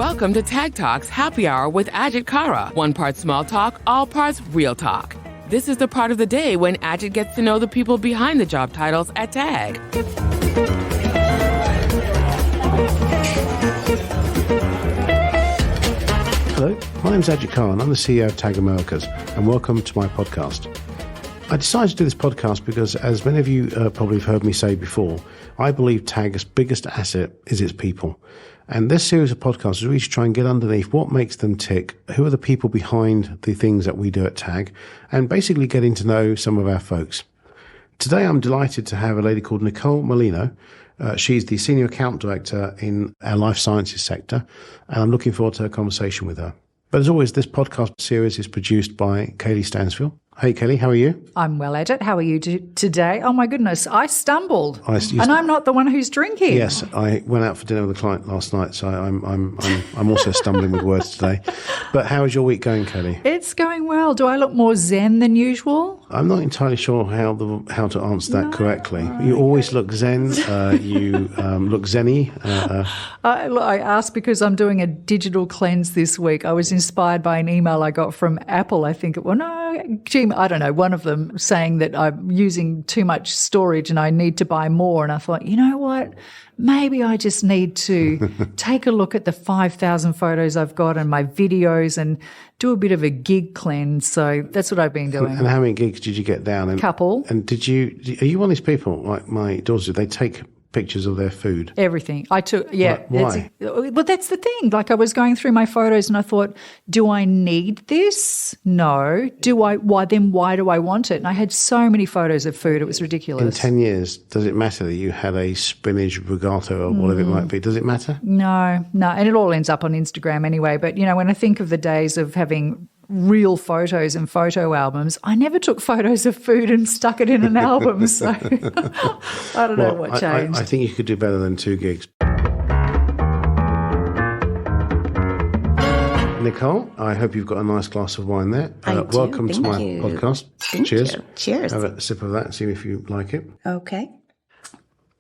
Welcome to Tag Talks Happy Hour with Ajit Kara. One part small talk, all parts real talk. This is the part of the day when Ajit gets to know the people behind the job titles at Tag. Hello, my name's Ajit Kara and I'm the CEO of Tag Americas, and welcome to my podcast. I decided to do this podcast because, as many of you probably have heard me say before, I believe Tag's biggest asset is its people. And this series of podcasts is really to try and get underneath what makes them tick, who are the people behind the things that we do at Tag, and basically getting to know some of our folks. Today I'm delighted to have a lady called Nicole Malino. She's the Senior Account Director in our Life Sciences sector, and I'm looking forward to her conversation with her. But as always, this podcast series is produced by Kaylie Stansfield. Hey, Kaylie, how are you? I'm well, Ajit. How are you today? Oh, my goodness. I stumbled. And I'm not the one who's drinking. Yes, I went out for dinner with a client last night, so I'm also stumbling with words today. But how is your week going, Kaylie? It's going well. Do I look more zen than usual? I'm not entirely sure how to answer that correctly. You always look zen. You look zenny. I asked because I'm doing a digital cleanse this week. I was inspired by an email I got from Apple, I think. I don't know, one of them saying that I'm using too much storage and I need to buy more. And I thought, you know what? Maybe I just need to take a look at the 5,000 photos I've got and my videos and do a bit of a gig cleanse. So that's what I've been doing. And how many gigs did you get down? Couple. And are you one of these people, like my daughters, they take pictures of their food? Everything. I took, yeah. Why? Well, that's the thing. Like, I was going through my photos and I thought, do I need this? No. Why do I want it? And I had so many photos of food. It was ridiculous. In 10 years, does it matter that you had a spinach regatta or whatever it might be? Does it matter? No. And it all ends up on Instagram anyway. But, when I think of the days of having real photos and photo albums, I never took photos of food and stuck it in an album. So I don't know what changed. I think you could do better than 2 gigs. Nicole, I hope you've got a nice glass of wine there. Welcome to my podcast. Cheers. Cheers. Have a sip of that and see if you like it. Okay.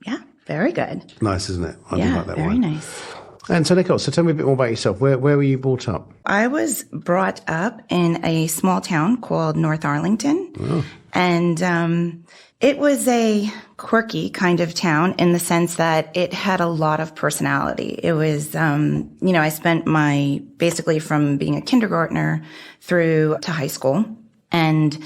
Yeah, very good. Nice, isn't it? I do like that very wine. Nice. And so, Nicole, so tell me a bit more about yourself. Where were you brought up? I was brought up in a small town called North Arlington. Oh. And it was a quirky kind of town in the sense that it had a lot of personality. It was, I spent basically from being a kindergartner through to high school. And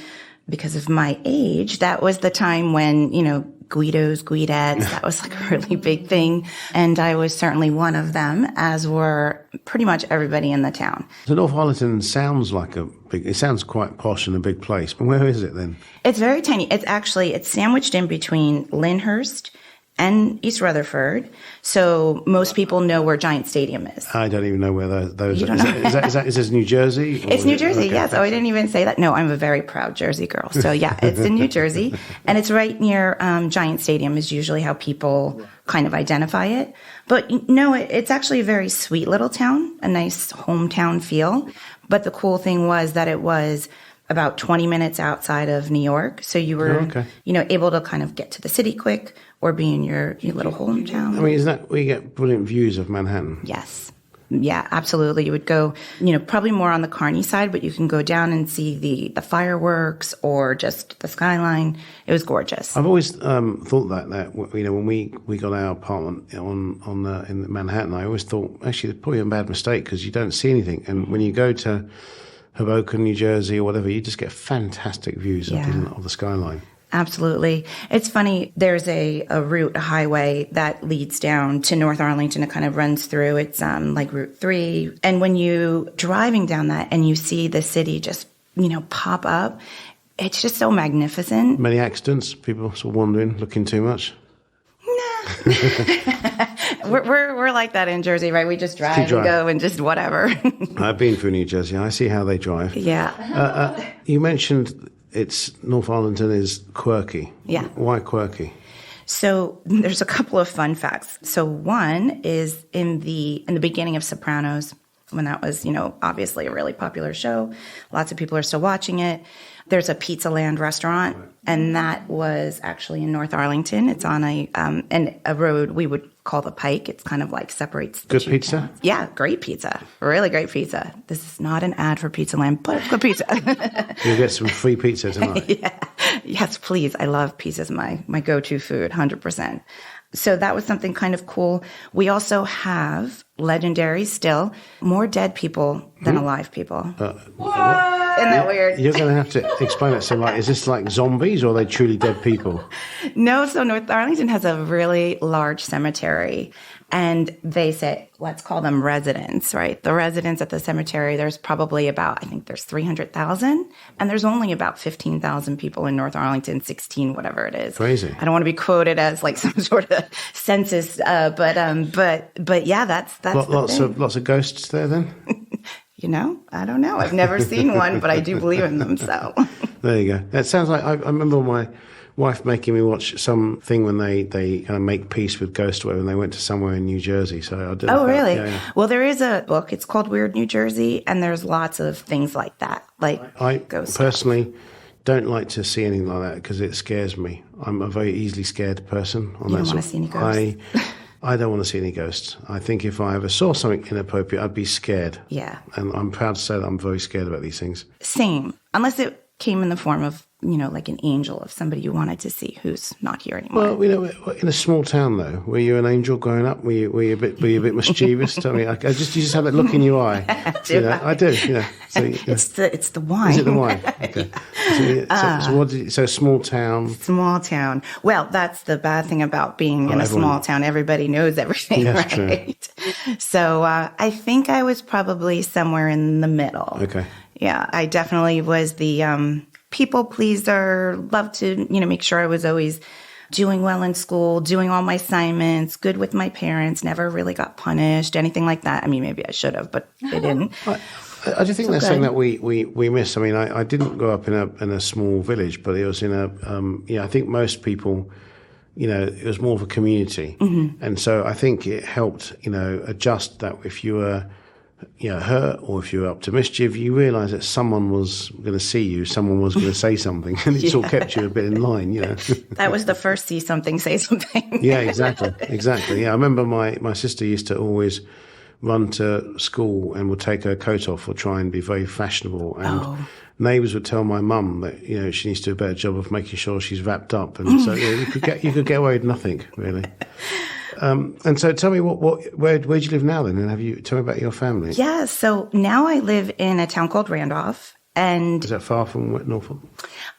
because of my age, that was the time when, Guidos, Guidettes, that was like a really big thing. And I was certainly one of them, as were pretty much everybody in the town. So North Arlington sounds like it sounds quite posh and a big place, but where is it then? It's very tiny. It's sandwiched in between Lyndhurst and East Rutherford. So most people know where Giant Stadium is. I don't even know where those you are. Don't know. Is this New Jersey? It's New Jersey, okay. yes. Oh, I didn't even say that. No, I'm a very proud Jersey girl. So yeah, it's in New Jersey. And it's right near Giant Stadium is usually how people kind of identify it. But no, it's actually a very sweet little town, a nice hometown feel. But the cool thing was that it was about 20 minutes outside of New York. So you were, able to kind of get to the city quick or be in your little hometown. I mean, is that where you get brilliant views of Manhattan? Yes. Yeah, absolutely. You would go, probably more on the Kearny side, but you can go down and see the fireworks or just the skyline. It was gorgeous. I've always thought that when we got our apartment in Manhattan, I always thought actually it's probably a bad mistake because you don't see anything, and when you go to Hoboken, New Jersey, or whatever, you just get fantastic views of the skyline. Absolutely. It's funny, there's a route, a highway that leads down to North Arlington. It kind of runs through. It's like Route 3. And when you driving down that and you see the city just, pop up, it's just so magnificent. Many accidents, people sort of wandering, looking too much. Nah. We're like that in Jersey, right? We just drive and go and just whatever. I've been through New Jersey. I see how they drive. Yeah. You mentioned North Arlington is quirky. Yeah. Why quirky? So there's a couple of fun facts. So one is in the beginning of Sopranos, when that was, obviously a really popular show. Lots of people are still watching it. There's a Pizza Land restaurant, and that was actually in North Arlington. It's on a road we would call the Pike. It's kind of like separates the Good two pizza? towns. Yeah, great pizza. Really great pizza. This is not an ad for Pizza Land, but good pizza. You'll get some free pizza tonight. Yeah. Yes, please. I love pizza's my go-to food, 100%. So that was something kind of cool. We also have, legendary still, more dead people than alive people. Isn't that weird? You're going to have to explain that. So, like, is this like zombies or are they truly dead people? No, so North Arlington has a really large cemetery. And they say, let's call them residents, right? The residents at the cemetery, there's probably about, I think there's 300,000. And there's only about 15,000 people in North Arlington, 16, whatever it is. Crazy. I don't want to be quoted as like some sort of census, but yeah, that's lots of ghosts there then? You know, I don't know. I've never seen one, but I do believe in them, so. There you go. That sounds like, I remember my wife making me watch something when they kind of make peace with ghosts or whatever, and they went to somewhere in New Jersey. So I did. Oh, really? Yeah. Well, there is a book. It's called Weird New Jersey, and there's lots of things like that, like I ghost personally don't like to see anything like that because it scares me. I'm a very easily scared person. You don't want to see any ghosts? I don't want to see any ghosts. I think if I ever saw something inappropriate, I'd be scared. Yeah. And I'm proud to say that I'm very scared about these things. Same. Unless it came in the form of, you know, like an angel of somebody you wanted to see who's not here anymore. Well, you know, in a small town though, were you an angel growing up? Were you a bit mischievous? Tell me, you just have that look in your eye. I do. You know, so, it's the wine. Is it the wine? Okay. So small town. Small town. Well, that's the bad thing about being in a small town. Everybody knows everything, yes, right? True. So I think I was probably somewhere in the middle. Okay. Yeah, I definitely was the people pleaser, loved to, you know, make sure I was always doing well in school, doing all my assignments, good with my parents, never really got punished, anything like that. I mean, maybe I should have, but I didn't. I do think that's something that we miss. I mean, I didn't grow up in a small village, but it was in a, I think most people, you know, it was more of a community. Mm-hmm. And so I think it helped, you know, adjust that if you were, you know, hurt or if you were up to mischief, you realise that someone was going to see you, someone was going to say something, and it sort of kept you a bit in line, you know. That was the first see something, say something. Yeah, exactly. Yeah, I remember my sister used to always run to school and would take her coat off or try and be very fashionable. And neighbours would tell my mum that, you know, she needs to do a better job of making sure she's wrapped up. And so you could get away with nothing, really. And so tell me where do you live now then? And tell me about your family. Yeah, so now I live in a town called Randolph. And is that far from Norfolk?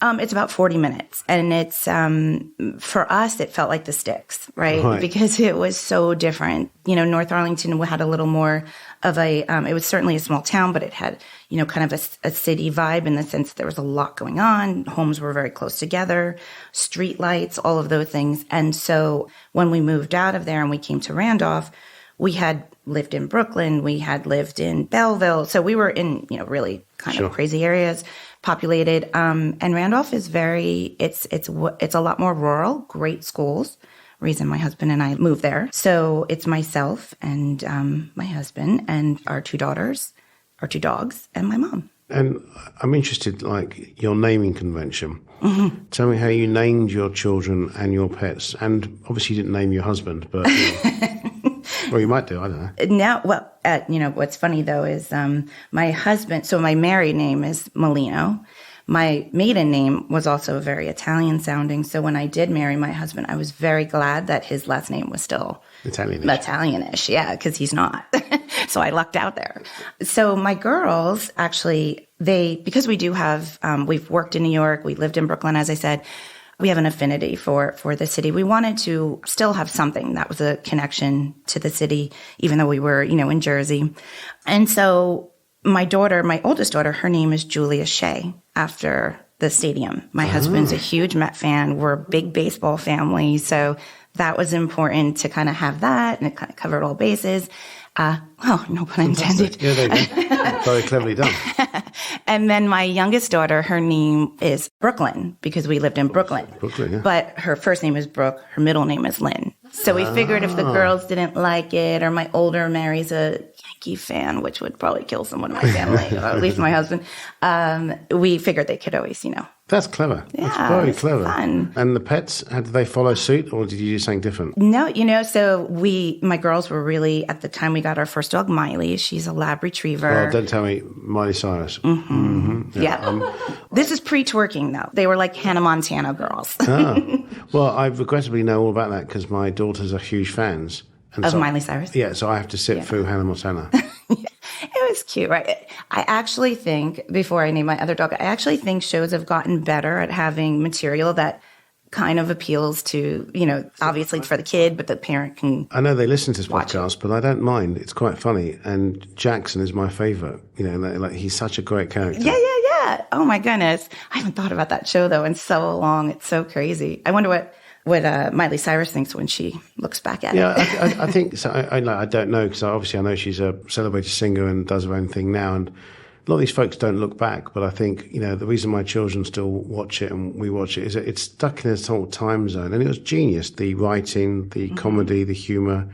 It's about 40 minutes. And it's, for us, it felt like the sticks, right? Because it was so different. You know, North Arlington had a little more of it was certainly a small town, but it had, you know, kind of a city vibe in the sense that there was a lot going on. Homes were very close together, street lights, all of those things. And so when we moved out of there and we came to Randolph, we had lived in Brooklyn, we had lived in Belleville. So we were in, you know, really kind of crazy areas, populated. And Randolph is it's a lot more rural, great schools. Reason my husband and I moved there. So it's myself and my husband and our two daughters, our two dogs, and my mom. And I'm interested, like, your naming convention. Mm-hmm. Tell me how you named your children and your pets. And obviously you didn't name your husband, but... Well, you might do. I don't know. Now, well, you know, what's funny, though, is my husband, so my married name is Malino. My maiden name was also very Italian sounding. So when I did marry my husband, I was very glad that his last name was still Italianish. Yeah, because he's not. So I lucked out there. So my girls, actually, because we do have, we've worked in New York, we lived in Brooklyn, as I said, we have an affinity for the city. We wanted to still have something that was a connection to the city, even though we were, you know, in Jersey. And so my oldest daughter, her name is Julia Shea, after the stadium. My husband's a huge Met fan. We're a big baseball family. So that was important to kind of have that, and it kind of covered all bases. Well, no pun intended. Yeah, there you go. Very cleverly done. And then my youngest daughter, her name is Brooklyn, because we lived in Brooklyn. Yeah. But her first name is Brooke. Her middle name is Lynn. So we figured if the girls didn't like it, or my older marries a Yankee fan, which would probably kill someone in my family, or at least my husband, we figured they could always, you know, That's clever. Yeah, That's very it's clever. fun. And the pets, did they follow suit, or did you do something different? No, so my girls were really, at the time we got our first dog, Miley. She's a lab retriever. Oh, don't tell me Miley Cyrus. Yeah. This is pre-twerking, though. They were like Hannah Montana girls. Well, I regrettably know all about that because my daughters are huge fans. And Of Miley Cyrus? Yeah, so I have to sit through Hannah Montana. It was cute, right? I actually think, before I name my other dog, I actually think shows have gotten better at having material that kind of appeals to, obviously for the kid, but the parent can. I know they listen to this podcast, but I don't mind. It's quite funny. And Jackson is my favorite. He's such a great character. Yeah. Oh my goodness. I haven't thought about that show though in so long. It's so crazy. I wonder what Miley Cyrus thinks when she looks back at it. Yeah, I think so. I don't know because obviously I know she's a celebrated singer and does her own thing now. And a lot of these folks don't look back, but I think, the reason my children still watch it and we watch it is that it's stuck in this whole time zone. And it was genius, the writing, the comedy, the humour.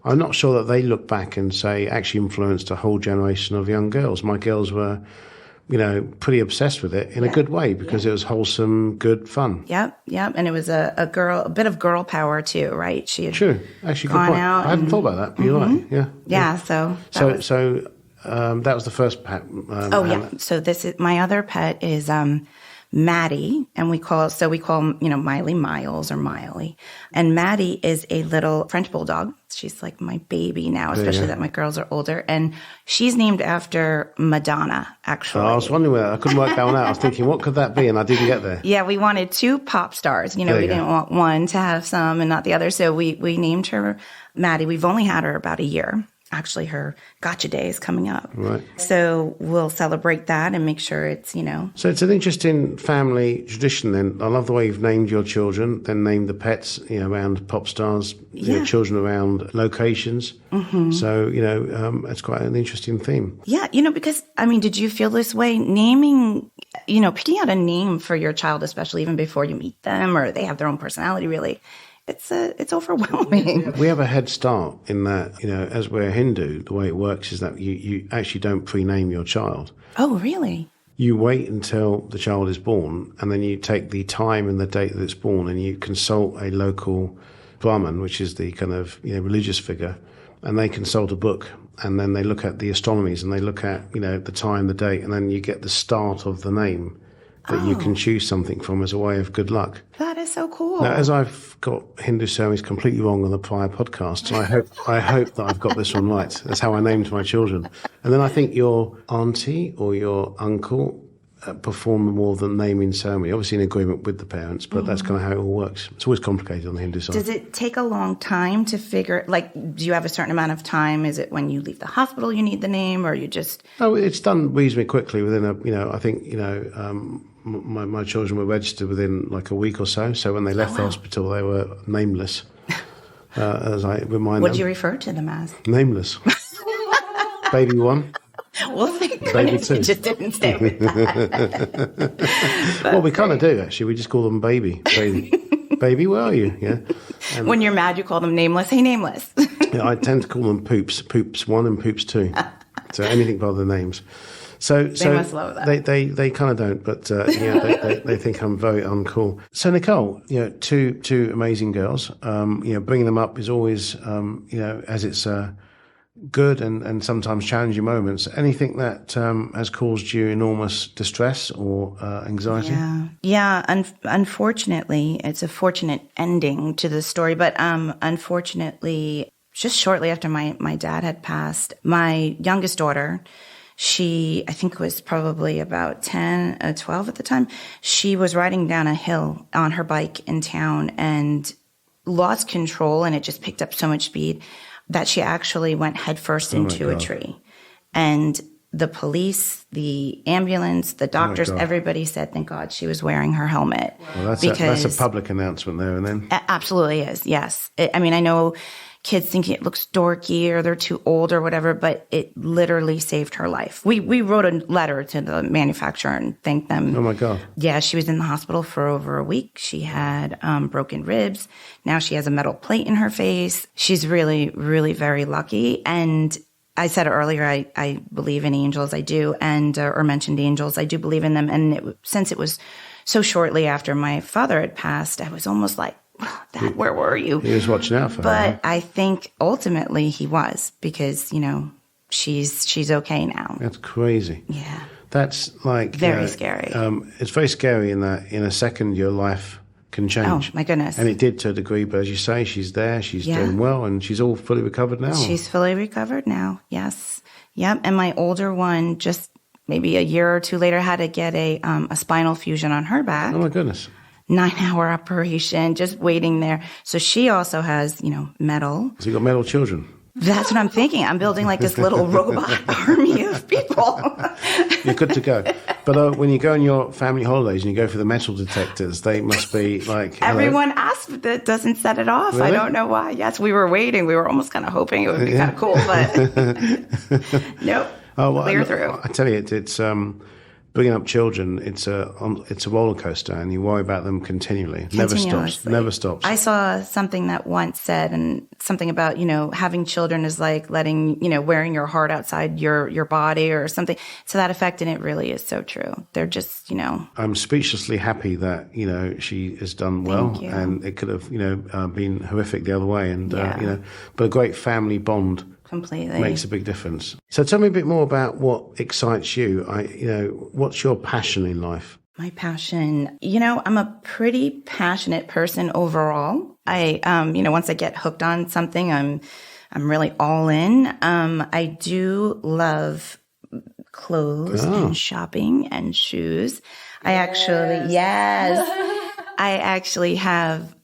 I'm not sure that they look back and say actually influenced a whole generation of young girls. My girls were, pretty obsessed with it in a good way because it was wholesome, good fun. Yep. And it was a bit of girl power too, right? She had True. Actually, good gone point. out. I hadn't thought about that, but you're right. Yeah. Yeah. So that was the first pet. So this is my other pet is Maddie, and we call Miley Miles or Miley, and Maddie is a little French bulldog. She's like my baby now, especially that my girls are older, and she's named after Madonna. Actually, I was wondering where I couldn't work that one out. I was thinking, what could that be, and I didn't get there. Yeah, we wanted two pop stars. We didn't want one to have some and not the other, so we named her Maddie. We've only had her about a year. Actually, her gotcha day is coming up. Right. So we'll celebrate that and make sure it's, So it's an interesting family tradition then. I love the way you've named your children, then named the pets, around pop stars, children around locations. Mm-hmm. So, it's quite an interesting theme. Yeah, because, did you feel this way? Naming, picking out a name for your child, especially even before you meet them or they have their own personality, really. It's overwhelming. We have a head start in that, as we're Hindu, the way it works is that you actually don't pre-name your child. Oh, really? You wait until the child is born, and then you take the time and the date that it's born, and you consult a local Brahmin, which is the kind of religious figure, and they consult a book, and then they look at the astronomies, and they look at the time, the date, and then you get the start of the name that you can choose something from as a way of good luck. That is so cool. Now, as I've got Hindu ceremonies completely wrong on the prior podcast, I hope that I've got this one right. That's how I named my children. And then I think your auntie or your uncle perform more than naming ceremony, obviously in agreement with the parents, but that's kind of how it all works. It's always complicated on the Hindu side. Does it take a long time to figure, do you have a certain amount of time? Is it when you leave the hospital you need the name, or you just... No, it's done reasonably quickly within I think, my children were registered within like a week or so. So when they left the hospital, they were nameless, as I remind them. What do you refer to them as? Nameless. Baby one. Well, thank goodness you just didn't stay with that. Well, we kind of do, actually. We just call them baby. Baby, where are you? Yeah. And when you're mad, you call them nameless. Hey, nameless. I tend to call them poops. Poops 1 and poops 2. So anything but the names. So they must love that. They kind of don't, but they think I'm very uncool. So Nicole, two amazing girls. Bringing them up is always as it's good and sometimes challenging moments. Anything that has caused you enormous distress or anxiety? Yeah. Unfortunately, it's a fortunate ending to the story, but unfortunately, just shortly after my dad had passed, my youngest daughter, she, I think was probably about 10, 12 at the time. She was riding down a hill on her bike in town and lost control, and it just picked up so much speed that she actually went headfirst into a tree. And the police, the ambulance, the doctors, everybody said, thank God she was wearing her helmet. Well, that's a public announcement there and then. Absolutely is, yes. I know kids think it looks dorky or they're too old or whatever, but it literally saved her life. We wrote a letter to the manufacturer and thanked them. Oh, my God. Yeah, she was in the hospital for over a week. She had broken ribs. Now she has a metal plate in her face. She's really, really very lucky. And I said earlier, I believe in angels. I do. And or mentioned angels. I do believe in them. And since it was So shortly after my father had passed, I was almost like, Dad, where were you? He was watching out for her. But I think ultimately he was, because, she's okay now. That's crazy. Yeah. That's like... Very scary. It's very scary in that in a second your life can change. Oh, my goodness. And it did to a degree, but as you say, she's there, she's doing well, and she's all fully recovered now. She's fully recovered now, yes. Yep, and my older one, just maybe a year or two later, had to get a spinal fusion on her back. Oh, my goodness. 9-hour operation, just waiting there. So she also has, metal. So you got metal children? That's what I'm thinking. I'm building like this little robot army of people. You're good to go. But when you go on your family holidays and you go for the metal detectors, they must be like... Hello. Everyone asks, but that doesn't set it off. Really? I don't know why. Yes, we were waiting. We were almost kind of hoping it would be kind of cool, but nope. Clear through. I tell you, it's bringing up children. It's a roller coaster, and you worry about them continually. Never stops. Never stops. I saw something that once said, and something about having children is like letting wearing your heart outside your body or something to that effect, and it really is so true. They're just I'm speechlessly happy that she has done well, Thank you. and it could have been horrific the other way, and but a great family bond. Completely. Makes a big difference. So tell me a bit more about what excites you. What's your passion in life? My passion, I'm a pretty passionate person overall. I, once I get hooked on something, I'm really all in. I do love clothes and shopping and shoes. I actually have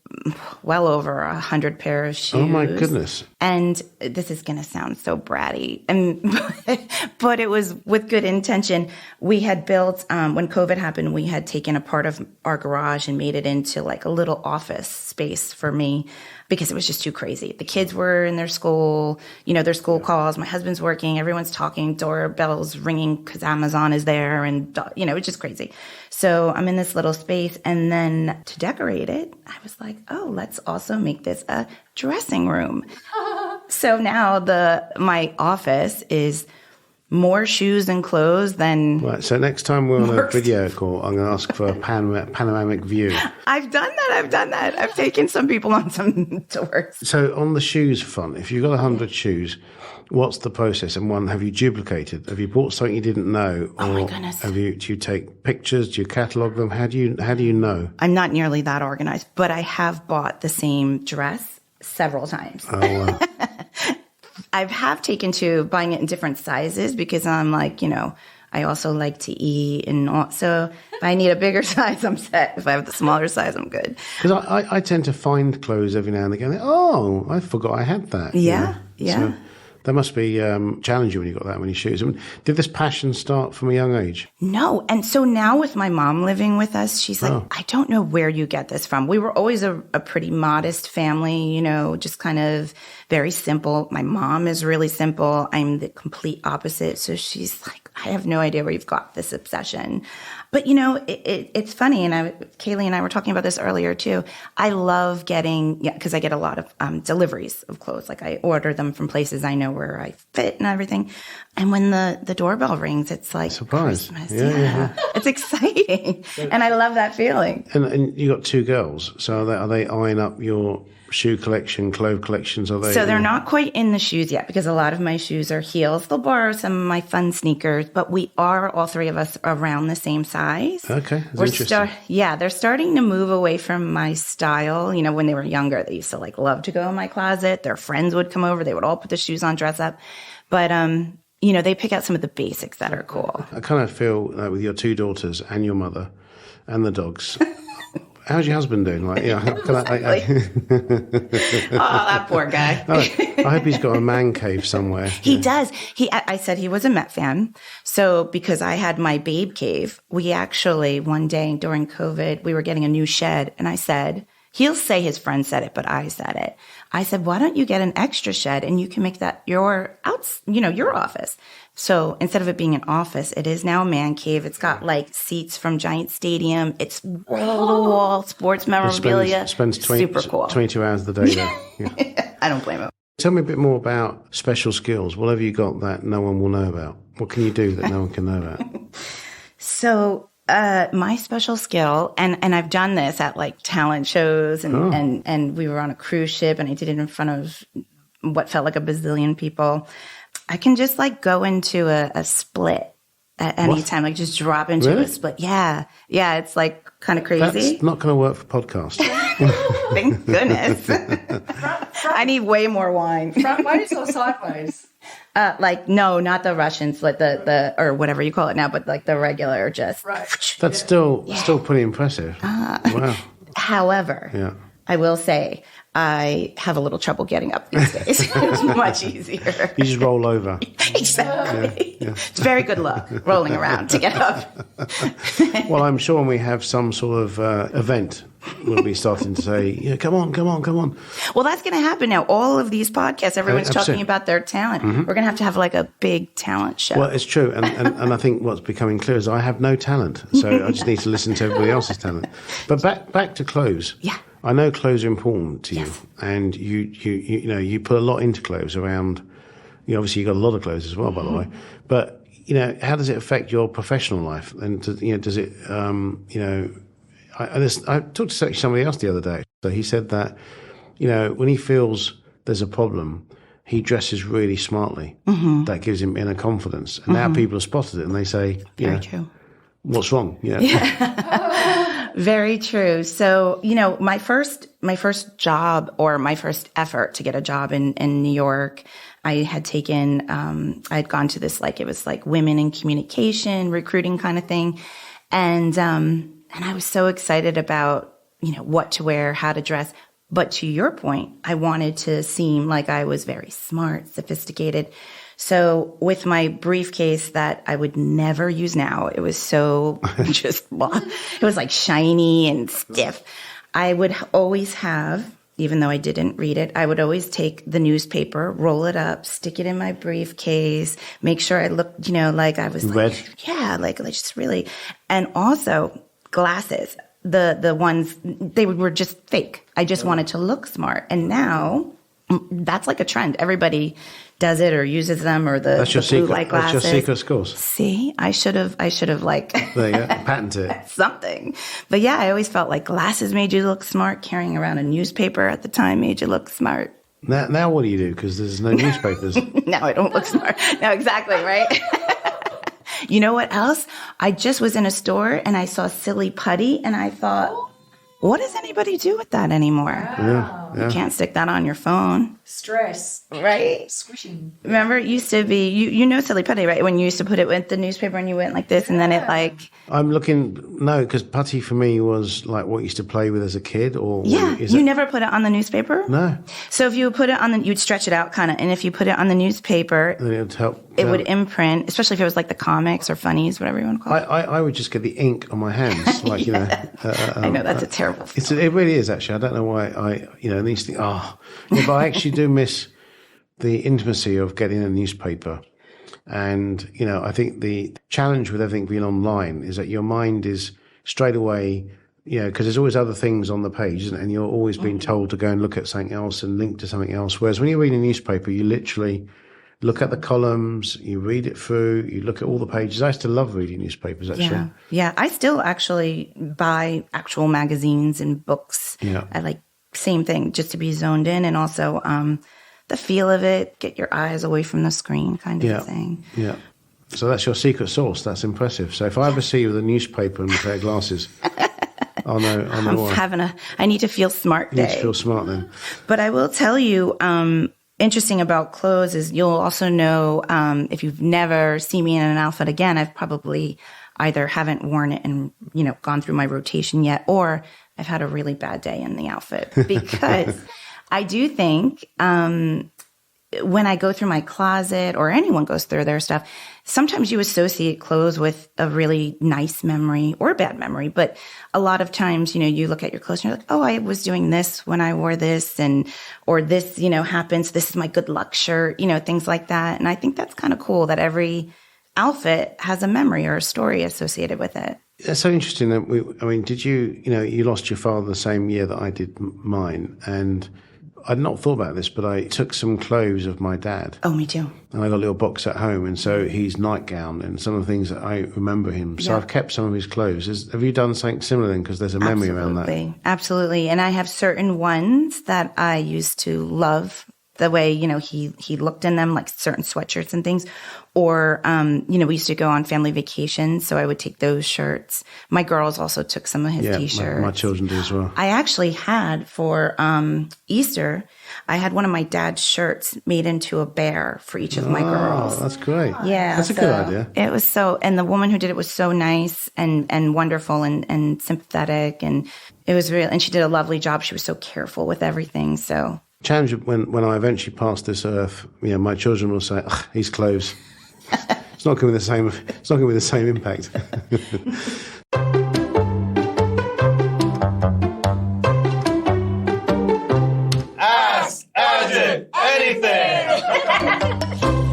well over 100 pairs of shoes. Oh my goodness. And this is going to sound so bratty, but it was with good intention. We had built, when COVID happened, we had taken a part of our garage and made it into like a little office space for me, because it was just too crazy. The kids were in their school, their school calls. My husband's working. Everyone's talking. Doorbells ringing because Amazon is there. And, it's just crazy. So I'm in this little space. And then to decorate it, I was like, oh, let's also make this a dressing room. So now my office is more shoes and clothes than... Right, so next time we're on a video call, I'm going to ask for a panoramic view. I've done that. I've taken some people on some tours. So on the shoes front, if you've got 100 shoes, what's the process? And have you duplicated? Have you bought something you didn't know? Or oh my goodness. Do you take pictures? Do you catalogue them? How do you know? I'm not nearly that organized, but I have bought the same dress several times. Oh, wow. I have taken to buying it in different sizes, because I'm like, I also like to eat, and all, so if I need a bigger size, I'm set. If I have the smaller size, I'm good. Because I tend to find clothes every now and again. Oh, I forgot I had that. Yeah. So that must be challenging when you've got that many shoes. I mean, did this passion start from a young age? No. And so now with my mom living with us, she's like, I don't know where you get this from. We were always a pretty modest family, just kind of very simple. My mom is really simple. I'm the complete opposite. So she's like, I have no idea where you've got this obsession. But, it's funny. And Kaylie and I were talking about this earlier, too. I love because I get a lot of deliveries of clothes. Like I order them from places I know where I fit and everything. And when the doorbell rings, it's like surprise. Christmas. Yeah. It's exciting. And I love that feeling. And you got 2 girls. So are they eyeing up your shoe collection, clothes collections? Are they? So they're not quite in the shoes yet, because a lot of my shoes are heels. They'll borrow some of my fun sneakers, but we are, all 3 of us, around the same size. Okay, that's interesting. They're starting to move away from my style. When they were younger, they used to love to go in my closet. Their friends would come over. They would all put the shoes on, dress up. But, they pick out some of the basics that are cool. I kind of feel like with your 2 daughters and your mother and the dogs... How's your husband doing? Like, that poor guy. I hope he's got a man cave somewhere. He does. I said he was a Met fan. So because I had my babe cave, we actually, one day during COVID, we were getting a new shed. And I said, he'll say his friend said it, but I said it. I said, why don't you get an extra shed and you can make that your office. So instead of it being an office, it is now a man cave. It's got seats from Giant Stadium. It's wall-to-wall sports memorabilia. Spends super cool. 22 hours of the day there. Yeah. I don't blame him. Tell me a bit more about special skills. What have you got that no one will know about? What can you do that no one can know about? So My special skill, and I've done this at like talent shows, and we were on a cruise ship, and I did it in front of what felt like a bazillion people. I can just like go into a split at any time, like just drop into a split. Yeah. It's like kind of crazy. That's not going to work for podcast. Thank goodness. I need way more wine. Frontways or sideways? Like, no, not the Russians, like the or whatever you call it now, but like the regular, just. Right. That's still pretty impressive. Wow. However, I will say I have a little trouble getting up these days. It's much easier. You just roll over. Exactly. It's very good luck rolling around to get up. Well, I'm sure when we have some sort of event, we'll be starting to say, come on. Well, that's going to happen now. All of these podcasts, everyone's talking about their talent. Mm-hmm. We're going to have like a big talent show. Well, it's true. And I think what's becoming clear is I have no talent. So I just need to listen to everybody else's talent. But back to clothes. Yeah. I know clothes are important to you, and you put a lot into clothes around. Obviously, you got a lot of clothes as well, by the way. But how does it affect your professional life? And does it? I talked to somebody else the other day. So he said that when he feels there's a problem, he dresses really smartly. Mm-hmm. That gives him inner confidence. And now people have spotted it, and they say, Very true. What's wrong? Very true. So, my first job, or my first effort to get a job in New York, I had taken, I had gone to this, it was like women in communication, recruiting kind of thing. And I was so excited about, what to wear, how to dress. But to your point, I wanted to seem like I was very smart, sophisticated. So with my briefcase that I would never use now, it was so it was like shiny and stiff. I would always have, even though I didn't read it, I would always take the newspaper, roll it up, stick it in my briefcase, make sure I looked, like I was red. Like just really, and also glasses. The ones, they were just fake. I just wanted to look smart. And now that's like a trend. Everybody does it or uses them, or the blue light glasses. That's your secret sauce. See, I should have like there you go, patent it. Something. But yeah, I always felt like glasses made you look smart. Carrying around a newspaper at the time made you look smart. Now what do you do? Because there's no newspapers. Now I don't look smart. No, exactly, right? You know what else? I just was in a store and I saw silly putty, and I thought, what does anybody do with that anymore? Wow. Yeah. You can't stick that on your phone. Stress. Right? Squishing. Remember, it used to be, you know silly putty, right? When you used to put it with the newspaper and you went like this, and then it like... I'm looking, no, because putty for me was like what you used to play with as a kid, or... Yeah, you never put it on the newspaper? No. So if you put it on you'd stretch it out kind of, and if you put it on the newspaper... Then it would help. It would imprint, especially if it was like the comics or funnies, whatever you want to call it. I would just get the ink on my hands, like, I know, that's a terrible feeling. It really is, actually. I don't know why these things, but I actually do miss the intimacy of getting a newspaper. And, I think the challenge with everything being online is that your mind is straight away, because there's always other things on the page, isn't it? And you're always being told to go and look at something else and link to something else. Whereas when you read a newspaper, you literally look at the columns, you read it through, you look at all the pages. I used to love reading newspapers, actually. Yeah. I still actually buy actual magazines and books. Yeah. I like, same thing, just to be zoned in, and also the feel of it, get your eyes away from the screen kind of thing. Yeah. So that's your secret sauce. That's impressive. So if I ever see you with a newspaper and a pair of glasses, I'll know why. I need to feel smart day. You need to feel smart then. But I will tell you, interesting about clothes is you'll also know, if you've never seen me in an outfit again, I've probably either haven't worn it and, gone through my rotation yet, or I've had a really bad day in the outfit, because I do think, when I go through my closet, or anyone goes through their stuff, sometimes you associate clothes with a really nice memory or a bad memory. But a lot of times, you look at your clothes and you're like, oh, I was doing this when I wore this, or this, happens. This is my good luck shirt, things like that. And I think that's kind of cool that every outfit has a memory or a story associated with it. That's so interesting. That did you, you lost your father the same year that I did mine. And I'd not thought about this, but I took some clothes of my dad. Oh, me too. And I got a little box at home, and so his nightgown and some of the things that I remember him. So I've kept some of his clothes. Have you done something similar then? Because there's a memory around that. Absolutely. And I have certain ones that I used to love the way, he looked in them, like certain sweatshirts and things. Or, we used to go on family vacations, so I would take those shirts. My girls also took some of his T-shirts. My children do as well. I actually had for Easter, I had one of my dad's shirts made into a bear for each of my girls. Oh, that's great. Yeah. That's a good idea. It was and the woman who did it was so nice and wonderful and sympathetic, and it was real. And she did a lovely job. She was so careful with everything, so. Challenge when I eventually pass this earth, my children will say, his clothes. It's not going to be the same. It's not going to be the same impact. Ask Ajit anything.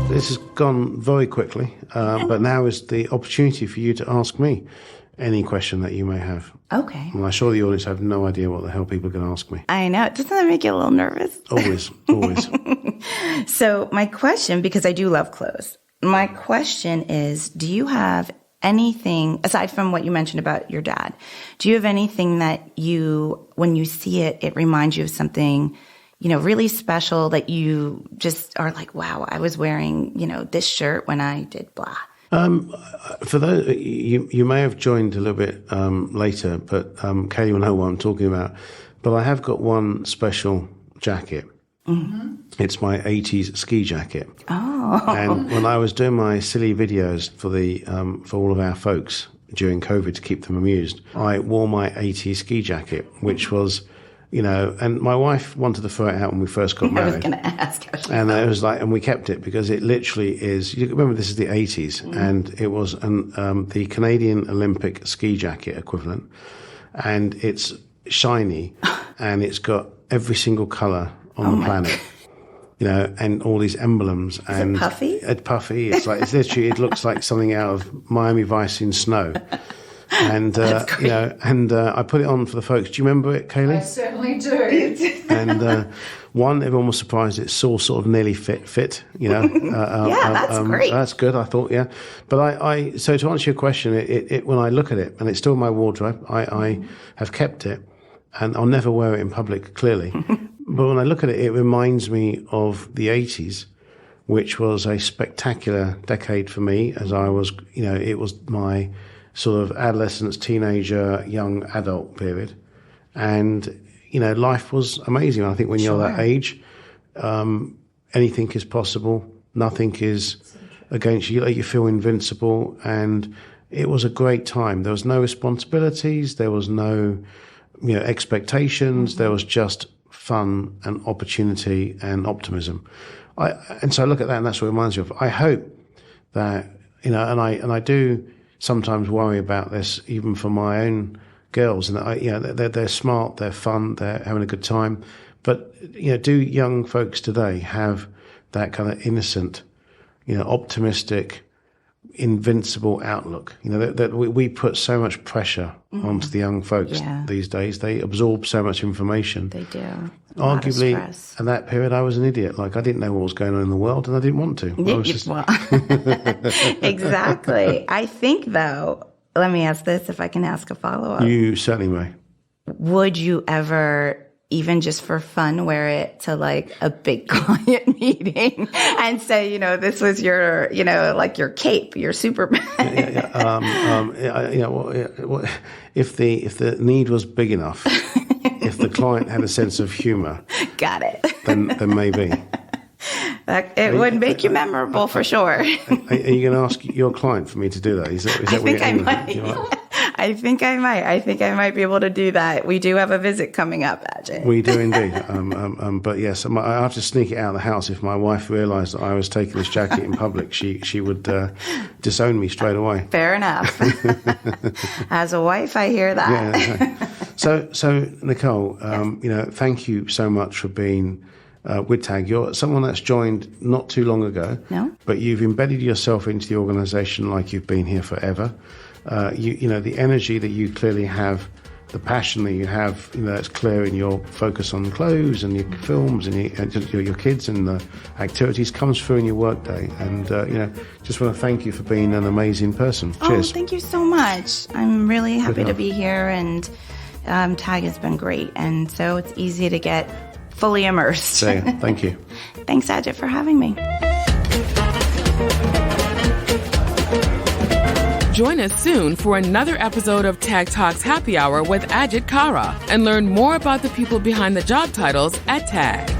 This has gone very quickly, but now is the opportunity for you to ask me any question that you may have. Okay. And I'm sure the audience have no idea what the hell people are going to ask me. I know. Doesn't that make you a little nervous? Always. So my question, because I do love clothes, my question is, do you have anything, aside from what you mentioned about your dad, do you have anything that when you see it, it reminds you of something, really special that you just are like, wow, I was wearing, this shirt when I did blah? For those, you may have joined a little bit later, but Kaylie will know what I'm talking about. But I have got one special jacket. Mm-hmm. It's my 80s ski jacket. Oh. And when I was doing my silly videos for all of our folks during COVID to keep them amused, I wore my 80s ski jacket, which was, and my wife wanted to throw it out when we first got married. I was going to ask how she And it was and we kept it because it literally is, you remember this is the 80s, and it was the Canadian Olympic ski jacket equivalent, and it's shiny, and it's got every single colour on the planet. And all these emblems. And is it puffy? It's puffy. It's literally, it looks like something out of Miami Vice in snow. And, I put it on for the folks. Do you remember it, Kaylie? I certainly do. And everyone was surprised it's all sort of nearly fit. That's great. That's good, I thought, yeah. But so to answer your question, it when I look at it, and it's still in my wardrobe, I have kept it, and I'll never wear it in public, clearly. But when I look at it, it reminds me of the 80s, which was a spectacular decade for me, as I was, it was my sort of adolescence, teenager, young adult period. And, life was amazing. I think when you're that age, anything is possible. Nothing is against you. You feel invincible. And it was a great time. There was no responsibilities. There was no, expectations. Mm-hmm. There was just fun and opportunity and optimism. And so I look at that, and that's what it reminds me of. I hope that, and I do sometimes worry about this, even for my own girls, and they're smart, they're fun, they're having a good time. But, do young folks today have that kind of innocent, optimistic, invincible outlook? That we put so much pressure onto the young folks these days. They absorb so much information. They do. Arguably, at that period, I was an idiot. I didn't know what was going on in the world, and I didn't want to. Exactly. I think, though, let me ask this, if I can ask a follow-up. You certainly may. Would you ever, even just for fun, wear it to like a big client meeting and say, this was your, like your cape, your Superman? If the need was big enough, if the client had a sense of humor, got it. Then maybe. It would make you memorable for sure. Are you going to ask your client for me to do that? Is that I think I might. I think I might. I think I might be able to do that. We do have a visit coming up, Ajit. We do indeed. But yes, I have to sneak it out of the house. If my wife realised that I was taking this jacket in public, she would disown me straight away. Fair enough. As a wife, I hear that. Yeah. So Nicole, thank you so much for being with TAG. You're someone that's joined not too long ago. No. But you've embedded yourself into the organisation like you've been here forever. The energy that you clearly have the passion that you have, that's clear in your focus on clothes and your films and your kids and the activities comes through in your workday. And, just want to thank you for being an amazing person. Cheers. Oh, thank you so much. I'm really happy to be here, and TAG has been great. And so it's easy to get fully immersed. So, thank you. Thanks, Ajit, for having me. Join us soon for another episode of Tag Talks Happy Hour with Ajit Kara and learn more about the people behind the job titles at TAG.